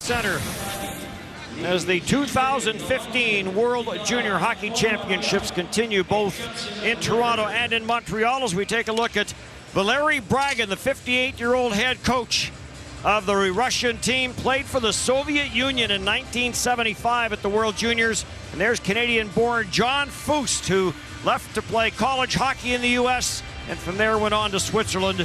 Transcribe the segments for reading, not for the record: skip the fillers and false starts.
Center as the 2015 World Junior Hockey Championships continue both in Toronto and in Montreal as we take a look at Valery Bragin, the 58-year-old head coach of the Russian team, played for the Soviet Union in 1975 at the World Juniors. And there's Canadian-born John Foust, who left to play college hockey in the U.S. and from there went on to Switzerland,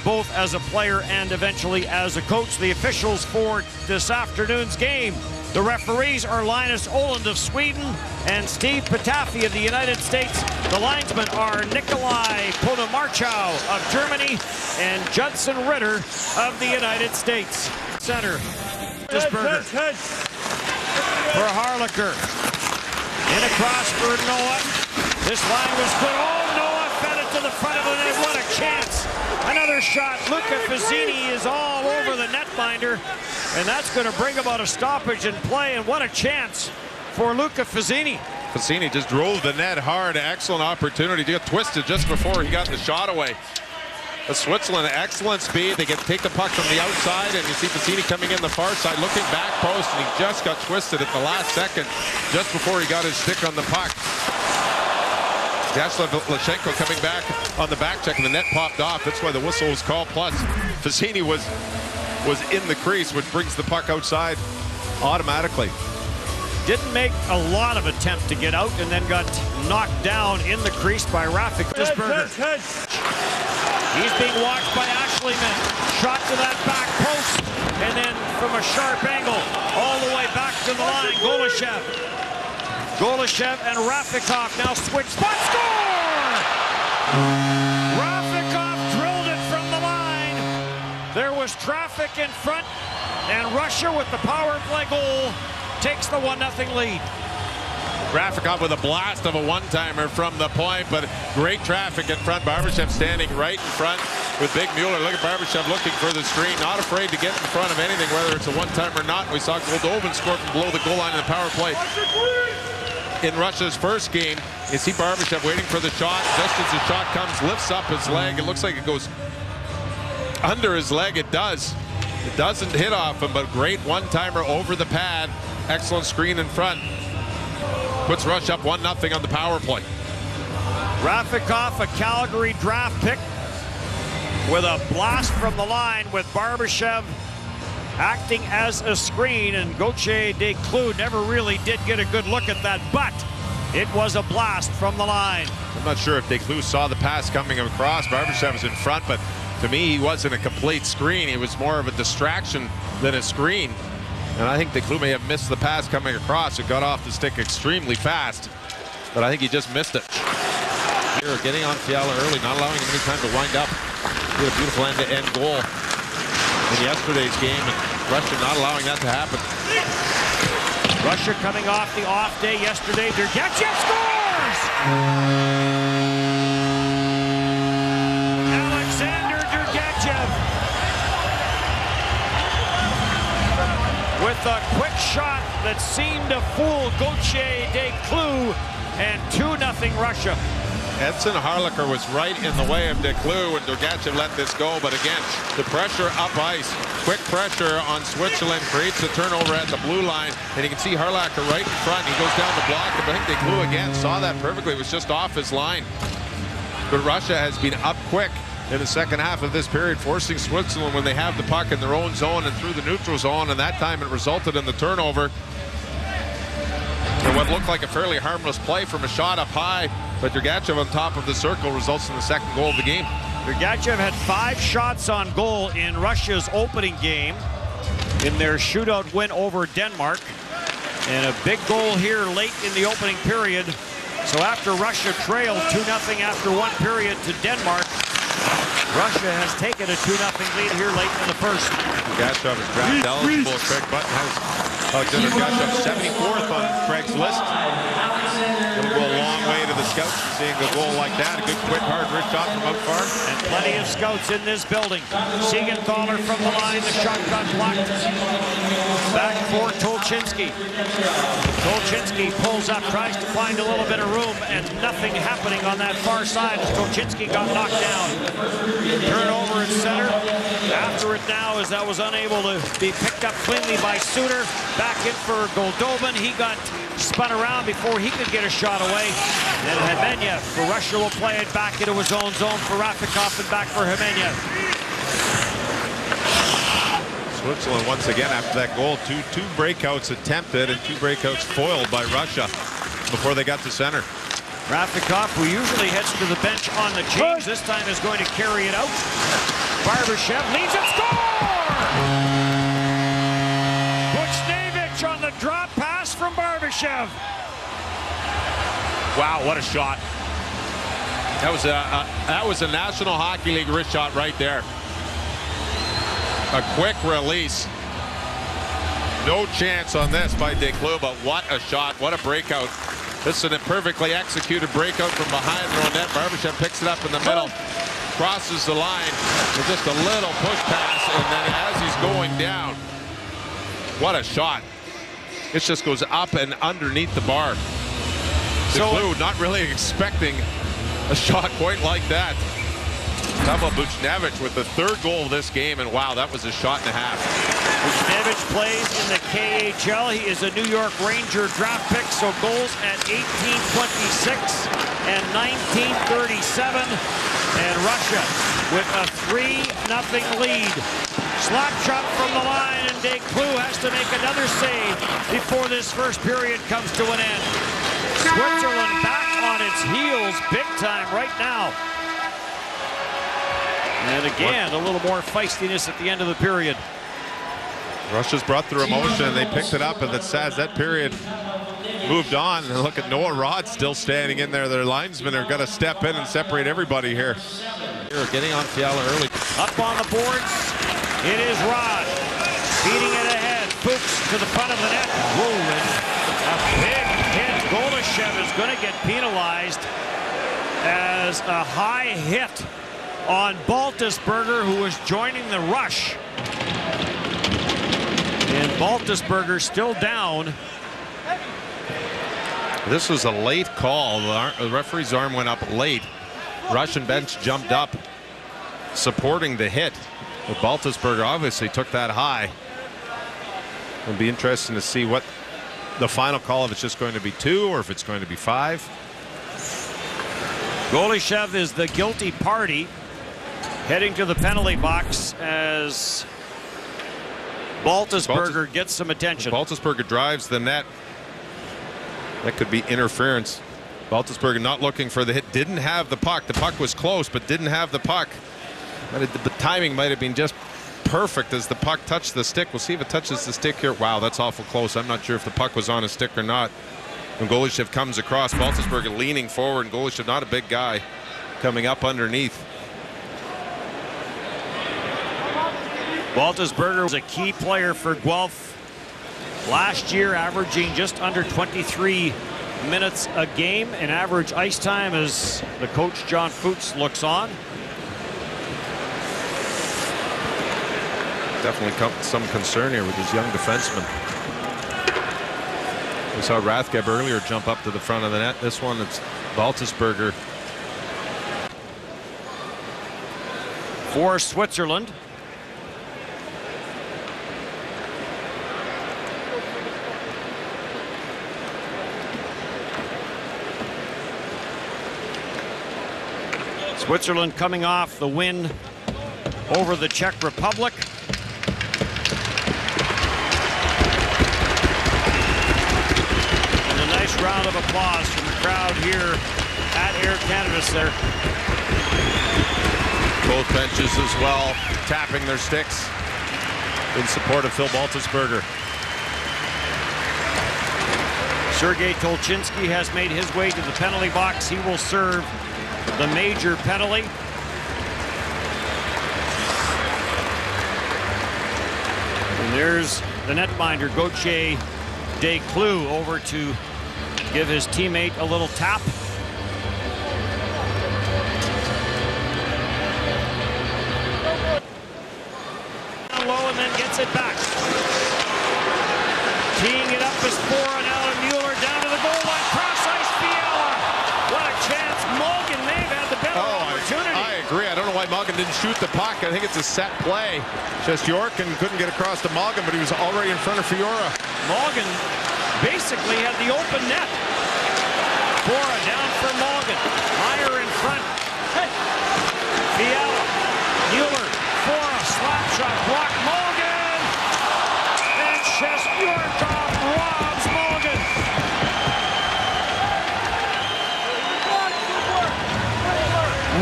both as a player and eventually as a coach. The officials for this afternoon's game: the referees are Linus Oland of Sweden and Steve Patafi of the United States. The linesmen are Nikolai Ponomarchow of Germany and Judson Ritter of the United States. Center, Disberger for Harlacher. In across for Noah. This line was good. Oh, Noah fed it to the front of the net. What a chance. Another shot. Luca Fazzini is all over the netminder, and that's going to bring about a stoppage in play. And what a chance for Luca Fazzini. Fazzini just drove the net hard. Excellent opportunity to get twisted just before he got the shot away. But Switzerland, excellent speed. They take the puck from the outside, and you see Fazzini coming in the far side, looking back post, and he just got twisted at the last second, just before he got his stick on the puck. Vyacheslav Lashenko coming back on the back check, and the net popped off. That's why the whistle was called. Plus, Fazzini was in the crease, which brings the puck outside automatically. Didn't make a lot of attempt to get out, and then got knocked down in the crease by Rafik Disberger. He's being watched by Ashleyman. Shot to that back post, and then from a sharp angle, all the way back to the line, Golishev. Golishev and Rafikov now switch spot, score! Rafikov drilled it from the line. There was traffic in front, and Russia with the power play goal takes the 1-0 lead. Rafikov with a blast of a one-timer from the point, but great traffic in front. Barbashev standing right in front with Big Mueller. Look at Barbashev looking for the screen, not afraid to get in front of anything, whether it's a one-timer or not. We saw Goldobin score from below the goal line in the power play in Russia's first game. You see Barbashev waiting for the shot. Just as the shot comes, lifts up his leg. It looks like it goes under his leg. It does. It doesn't hit off him, but great one-timer over the pad. Excellent screen in front. Puts Russia up 1-0 on the power play. Rafikov, a Calgary draft pick, with a blast from the line with Barbashev acting as a screen, and Gauthier Desclous never really did get a good look at that, but it was a blast from the line. I'm not sure if Desclous saw the pass coming across. Barbashev was in front, but to me, he wasn't a complete screen. He was more of a distraction than a screen. And I think Desclous may have missed the pass coming across. It got off the stick extremely fast, but I think he just missed it. Here, getting on Fiala early, not allowing him any time to wind up. He had a beautiful end-to-end goal in yesterday's game, and Russia not allowing that to happen. Russia coming off the off day yesterday. Dergachev scores! Alexander Dergachev with a quick shot that seemed to fool Gauthier Desclous, and 2-0 Russia. Edson Harlacher was right in the way of Desclous when Dergachev let this go, but again, the pressure up ice, quick pressure on Switzerland creates a turnover at the blue line, and you can see Harlacher right in front. He goes down the block, and I think Desclous again saw that perfectly. It was just off his line. But Russia has been up quick in the second half of this period, forcing Switzerland when they have the puck in their own zone and through the neutral zone, and that time it resulted in the turnover. And what looked like a fairly harmless play from a shot up high, but Dergachev on top of the circle results in the second goal of the game. Dergachev had 5 shots on goal in Russia's opening game in their shootout win over Denmark, and a big goal here late in the opening period. So after Russia trailed 2-0 after one period to Denmark, Russia has taken a 2-0 lead here late in the first. Dergachev is draft eligible. Craig Button has Alexander Dergachev 74th on Craig's list. He'll go a long way to the scouts, seeing a goal like that. A good, quick, hard wrist shot from out far. And plenty of scouts in this building. Siegenthaler from the line. The shot got blocked. Back for Tolchinski. Tolchinski pulls up, tries to find a little bit of room, and nothing happening on that far side as Tolchinski got knocked down. Turnover at center. After it now, as that was unable to be picked up cleanly by Suter. Back in for Goldobin. He got spun around before he could get a shot away. And Hemenya for Russia will play it back into his own zone for Rafikov and back for Hemenya. Switzerland once again after that goal, two breakouts attempted and two breakouts foiled by Russia before they got to center. Rafikov, who usually heads to the bench on the change, this time is going to carry it out. Barbashev leads and scores! Buchnevich on the drop pass from Barbashev. Wow, what a shot. That was a National Hockey League wrist shot right there. A quick release. No chance on this by Desclous, but what a shot, what a breakout. This is a perfectly executed breakout from behind the net. Barbashev picks it up in the middle, crosses the line with just a little push pass, and then as he's going down, what a shot. It just goes up and underneath the bar. Desclous not really expecting a shot quite like that. How about Buchnevich with the third goal of this game, and wow, that was a shot and a half. Buchnevich plays in the KHL. He is a New York Ranger draft pick, so goals at 1826 and 1937. And Russia with a 3-0 lead. Slap shot from the line, and Desclous has to make another save before this first period comes to an end. Switzerland back on its heels big time right now. And again, a little more feistiness at the end of the period. Russia's brought their emotion, and they picked it up, and as that period moved on. And look at Noah Rod still standing in there. Their linesmen are going to step in and separate everybody here. Getting on Fiala early. Up on the boards, it is Rod. Feeding it ahead. Fuchs to the front of the net. Rolling. A big hit. Golishev is going to get penalized as a high hit on Baltusberger, who was joining the rush. And Baltusberger still down. This was a late call. The referee's arm went up late. Russian bench jumped up, supporting the hit. But Baltusberger obviously took that high. It'll be interesting to see what the final call, if it's just going to be 2 or if it's going to be 5. Golishev is the guilty party, heading to the penalty box as Baltusberger gets some attention. Baltusberger drives the net. That could be interference. Baltusberger not looking for the hit, didn't have the puck. The puck was close, but didn't have the puck. But the timing might have been just perfect as the puck touched the stick. We'll see if it touches the stick here. Wow, that's awful close. I'm not sure if the puck was on a stick or not. When Golishev comes across, Baltusberger leaning forward, and Golishev, not a big guy, coming up underneath. Baltusberger was a key player for Guelph last year, averaging just under 23 minutes a game in average ice time as the coach John Fuchs looks on. Definitely some concern here with these young defensemen. We saw Rathgeb earlier jump up to the front of the net. This one, it's Baltusberger. For Switzerland. Switzerland coming off the win over the Czech Republic. And a nice round of applause from the crowd here at Air Canada Center. Both benches as well, tapping their sticks in support of Phil Baltusberger. Sergei Tolchinski has made his way to the penalty box. He will serve the major penalty. And there's the netminder, Gauthier Desclous, over to give his teammate a little tap. Down low and then gets it back. is Bora, now to Mueller, down to the goal line, cross ice, Fiala. What a chance. Mulligan may have had the better opportunity. I agree. I don't know why Mulligan didn't shoot the puck. I think it's a set play. Just Yorkin couldn't get across to Mulligan, but he was already in front of Fiora. Mulligan basically had the open net. Bora down for Mulligan. Meyer in front. Fiala. Mueller. Bora. Slap shot. Block. Mulligan. And Shesterkin robs Mulligan.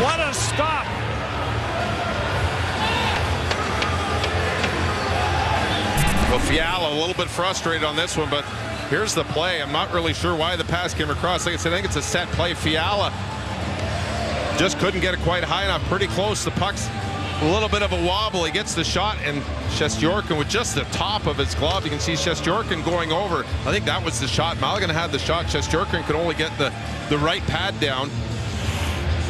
What a stop. Well, Fiala a little bit frustrated on this one, but here's the play. I'm not really sure why the pass came across. Like I said, I think it's a set play. Fiala just couldn't get it quite high enough. Pretty close. The puck's a little bit of a wobble. He gets the shot, and Shesterkin with just the top of his glove. You can see Shesterkin going over. I think that was the shot. Mulligan had the shot. Shesterkin could only get the right pad down.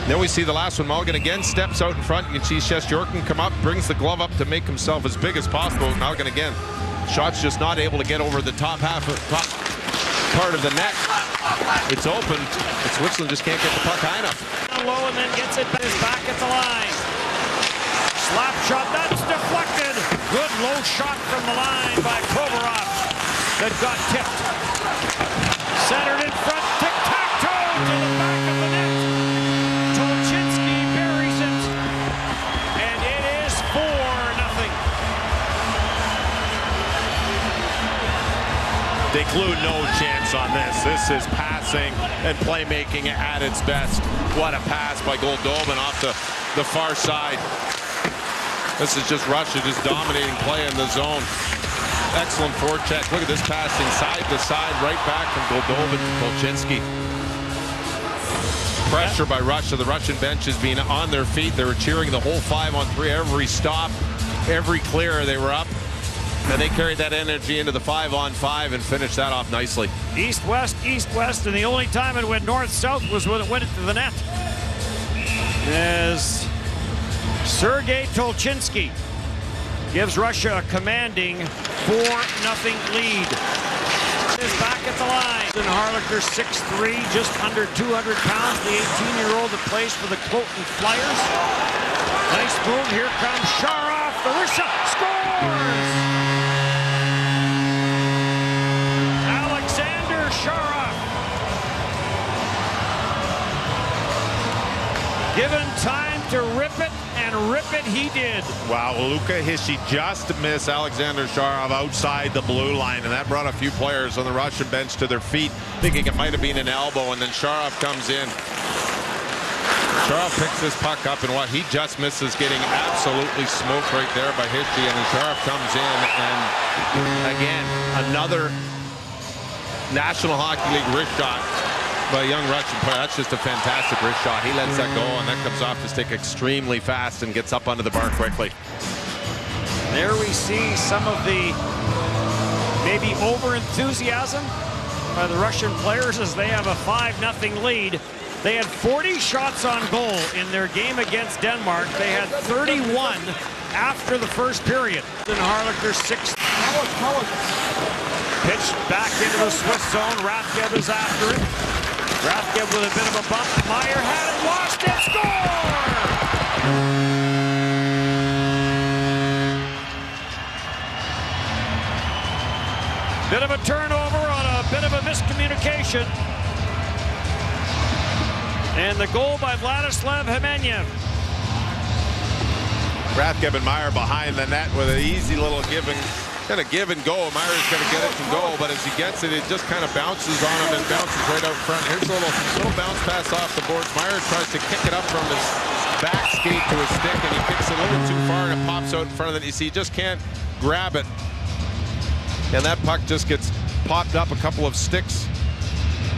Then we see the last one. Mulligan again steps out in front. You can see Shesterkin come up, brings the glove up to make himself as big as possible. Mulligan again. Shot's just not able to get over the top part of the net. It's open. It's Switzerland just can't get the puck high enough. Low and then gets it back at the line. Slap shot, that's deflected. Good low shot from the line by Provorov that got tipped. Centered in front, tic-tac-toe to the back of the net. Tolchinsky buries it, and it is 4-0. They glue no chance on this. This is passing and playmaking at its best. What a pass by Goldobin off the far side. This is just Russia just dominating play in the zone. Excellent forecheck. Look at this passing side to side, right back from Goldobin to Tolchinsky. Pressure by Russia. The Russian bench is being on their feet. They were cheering the whole 5-on-3. Every stop, every clear, they were up. And they carried that energy into the 5-on-5 and finished that off nicely. East-west, east-west, and the only time it went north-south was when it went into the net. As Sergei Tolchinsky gives Russia a commanding 4-0 lead. Is back at the line. And Harlicker 6'3", just under 200 pounds, the 18-year-old that plays for the Cloton Flyers. Nice move. Here comes Sharov. The Russia scores! Sharov. Given time to rip it, and rip it he did. Wow, Luka Hischi just missed Alexander Sharov outside the blue line, and that brought a few players on the Russian bench to their feet, thinking it might have been an elbow, and then Sharov comes in. Sharov picks this puck up, and what he just misses getting absolutely smoked right there by Hischi, and then Sharov comes in, and again, another National Hockey League wrist shot by a young Russian player. That's just a fantastic wrist shot. He lets that go, and that comes off the stick extremely fast and gets up under the bar quickly. There we see some of the maybe over-enthusiasm by the Russian players as they have a 5-0 lead. They had 40 shots on goal in their game against Denmark. They had 31 after the first period. And Harlicker 6. Pitched back into the Swiss zone. Rathgeb is after it. Rathgeb with a bit of a bump. Meyer had it, lost it, score! Bit of a turnover on a bit of a miscommunication. And the goal by Vladislav Hemenyev. Rathgeb and Meyer behind the net with an easy little give and go. Meyer's going to get it and go, but as he gets it, it just kind of bounces on him and bounces right out front. Here's a little bounce pass off the boards. Meyer tries to kick it up from his back skate to his stick, and he kicks it a little too far, and it pops out in front of it. You see, he just can't grab it. And that puck just gets popped up a couple of sticks.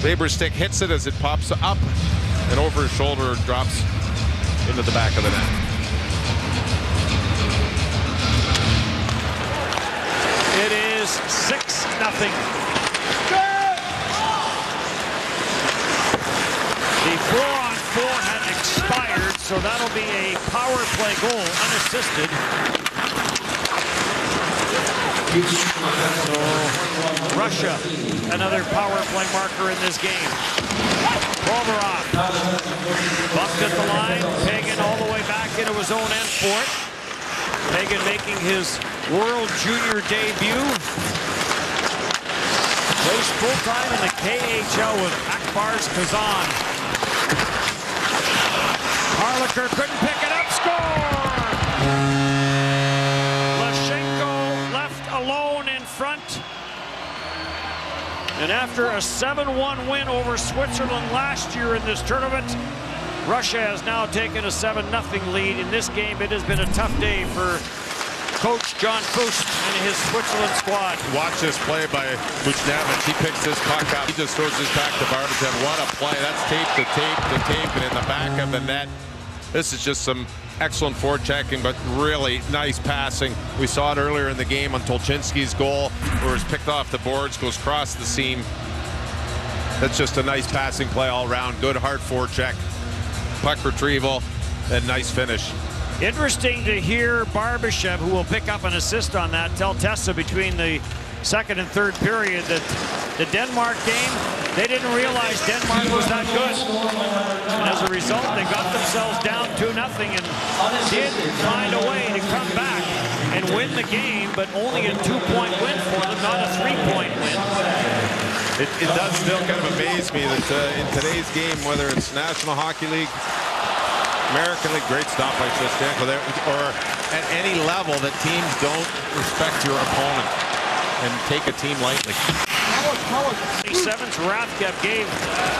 Weber's stick hits it as it pops up, and over his shoulder drops into the back of the net. It is 6-0. The 4-on-4 had expired, so that'll be a power play goal, unassisted. So Russia, another power play marker in this game. Provorov bumped at the line. Pagan all the way back into his own end for it. Pagan making his World Junior debut. Plays full-time in the KHL with Akbars Kazan. Harlacher couldn't pick it up. Score! Lashenko left alone in front. And after a 7-1 win over Switzerland last year in this tournament, Russia has now taken a 7-0 lead. In this game, it has been a tough day for Coach John Fuchs and his Switzerland squad. Watch this play by Buchnevich. He picks this puck up. He just throws this back to Barbashev. What a play. That's tape to tape to tape and in the back of the net. This is just some excellent forechecking, but really nice passing. We saw it earlier in the game on Tolchinsky's goal, where it's picked off the boards, goes across the seam. That's just a nice passing play all around. Good hard forecheck, puck retrieval, and nice finish. Interesting to hear Barbashev, who will pick up an assist on that, tell Tessa between the second and third period that the Denmark game, they didn't realize Denmark was that good. And as a result, they got themselves down 2-0 and did find a way to come back and win the game, but only a 2-point win for them, not a 3-point win. It does still kind of amaze me that in today's game, whether it's National Hockey League, American League, great stop by Shostakovich there, or at any level, that teams don't respect your opponent and take a team lightly. 27th, Rathgeb gave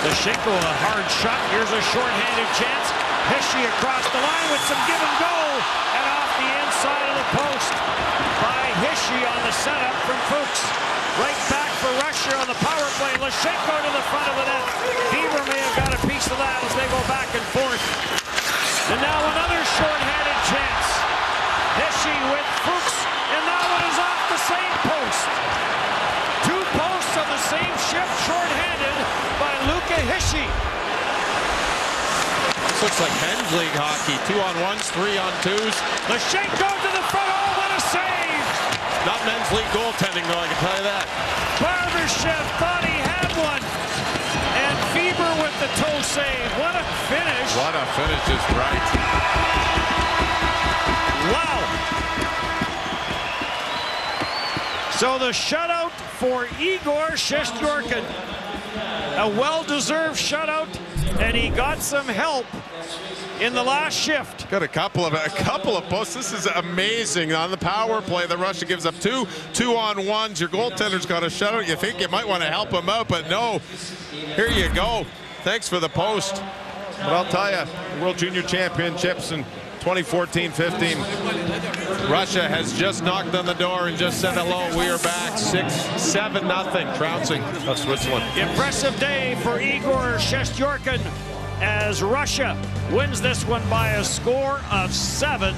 Lashenko a hard shot. Here's a shorthanded chance. Hischi across the line with some give and go, and off the inside of the post by Hischi on the setup from Fuchs. Right back for Russia on the power play. Lashenko to the front of the net. Beaver may have got a piece of that as they go back and forth. And now another short-handed chance. Hischi with Fuchs, and that one is off the same post. Two posts on the same shift, short-handed by Luca Hischi. This looks like men's league hockey. 2-on-1s, 3-on-2s. Lashenko to the front. Oh, what a save! Not men's league goaltending, though, I can tell you that. Barbashev thought he had one. And Bieber with the toe save. What a finish. What a finish is right. Wow. So the shutout for Igor Shesterkin. A well-deserved shutout, and he got some help in the last shift. Got a couple of posts. This is amazing on the power play. The Russia gives up two 2-on-1s. Your goaltender's got a shutout. You think you might want to help him out, but no. Here you go. Thanks for the post. But I'll tell you, World Junior Championships in 2014-15, Russia has just knocked on the door and just said hello. We are back. 6-7-0, trouncing of Switzerland. Impressive day for Igor Shesterkin as Russia wins this one by a score of 7-0.